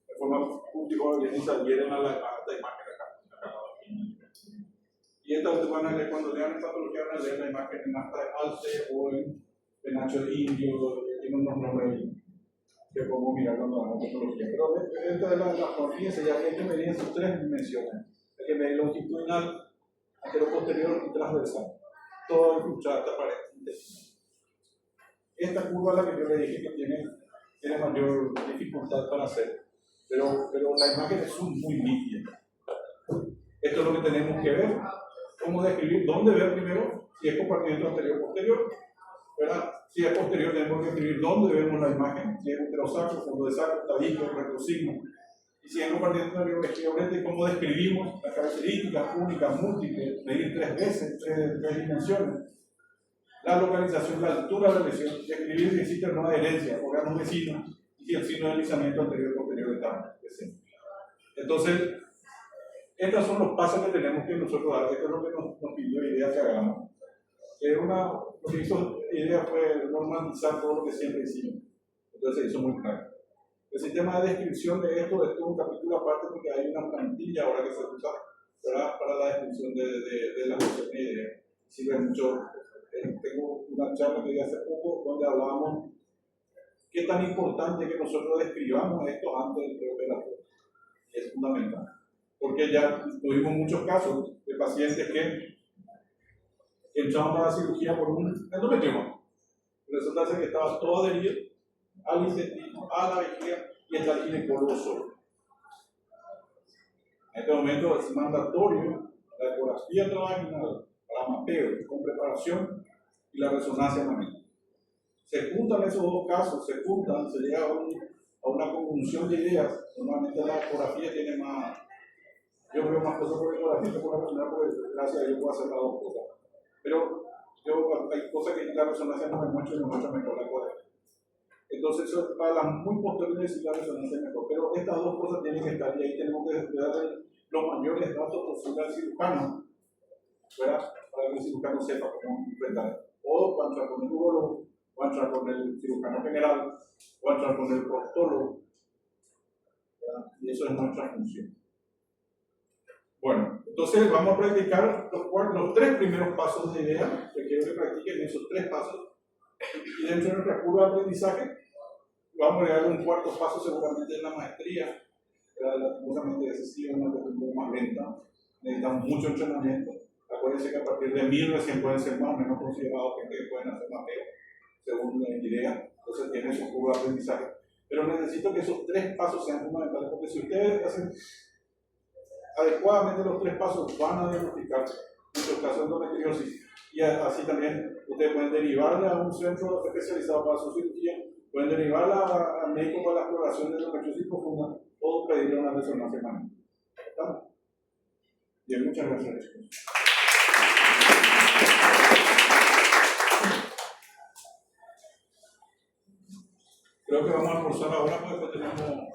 de forma última, y salieron a la imagen acá. Y estas van a leer, cuando lean esta patología, van a leer la imagen en hasta de alce o en penacho de indio, tiene unos nombres que podemos mirar cuando hagamos patología. Pero esta de las fíjense, ya que hay que medir en sus tres dimensiones. Hay que medir longitudinal, anterior-posterior y transversal. Todo infiltrado esta pared intestinal. Esta curva es la que yo le dije que tiene mayor dificultad para hacer, pero la imagen es muy nítida. Esto es lo que tenemos que ver, cómo describir, dónde ver primero, si es compartimiento anterior-posterior, ¿verdad? Si es posterior tenemos que escribir dónde vemos la imagen, si es uterosacro, fondo de sacro, tabique, rectosigmo, y si es compartimiento anterior-posterior, cómo describimos las características únicas, múltiples, medir 3 veces, tres dimensiones. la localización, la altura de la lesión, describir si existe una adherencia, órganos vecinos, y si el signo de deslizamiento anterior y posterior está presente. Entonces, estos son los pasos que tenemos que nosotros dar. Esto es lo que nos pidió IDEA que hagamos. Lo que hizo IDEA fue normalizar todo lo que siempre hicimos. Entonces se hizo muy claro. El sistema de descripción de esto es un capítulo aparte porque hay una plantilla ahora que se usa para la descripción de las nociones de IDEA. Sirve mucho. Tengo una charla que di hace poco donde hablábamos qué tan importante es que nosotros describamos esto antes del preoperatorio. Es fundamental. Porque ya tuvimos muchos casos de pacientes que entraban para la cirugía por un endometrioma. Resulta que estaba todo adherido al intestino, a la vejiga y está el ginecólogo solo. En este momento es mandatorio la ecografía vaginal para mapeo con preparación y la resonancia magnética. Se juntan esos dos casos, se llega a una conjunción de ideas. Normalmente la ecografía tiene más. Yo veo más cosas por ecografía que por la resonancia, porque gracias a Dios puedo hacer las dos cosas. Pero hay cosas que la resonancia no me muestra y me muestra mejor la ecografía. Entonces, eso para las muy posteriores sí la resonancia es mejor. Pero estas dos cosas tienen que estar y ahí tenemos que darle los mayores datos posibles al cirujano, ¿verdad? Para que el cirujano sepa cómo enfrentar. O va a entrar con el urólogo, va a entrar con el cirujano general, va a entrar con el proctólogo, ¿verdad? Y eso es nuestra función. Bueno, entonces vamos a practicar los tres primeros pasos de IDEA, que quiero que practiquen esos tres pasos. Y dentro de nuestra curva de aprendizaje, vamos a agregar un cuarto paso seguramente en la maestría. Lastimosamente ese sí es una cosa un poco más lenta, necesitamos mucho entrenamiento. Acuérdense que a partir de 1000 recién pueden ser más o menos considerados gente que pueden hacer mapeo, según la IDEA. Entonces tienen su curva de aprendizaje. Pero necesito que esos tres pasos sean fundamentales, porque si ustedes hacen adecuadamente los tres pasos, van a diagnosticar muchos casos de endometriosis. Y así también ustedes pueden derivarle a un centro especializado para su cirugía, pueden derivarla al médico para la exploración de endometriosis profunda o pedirle una resonancia magnética. ¿Estamos? Bien, muchas gracias. Creo que vamos a almorzar ahora porque tenemos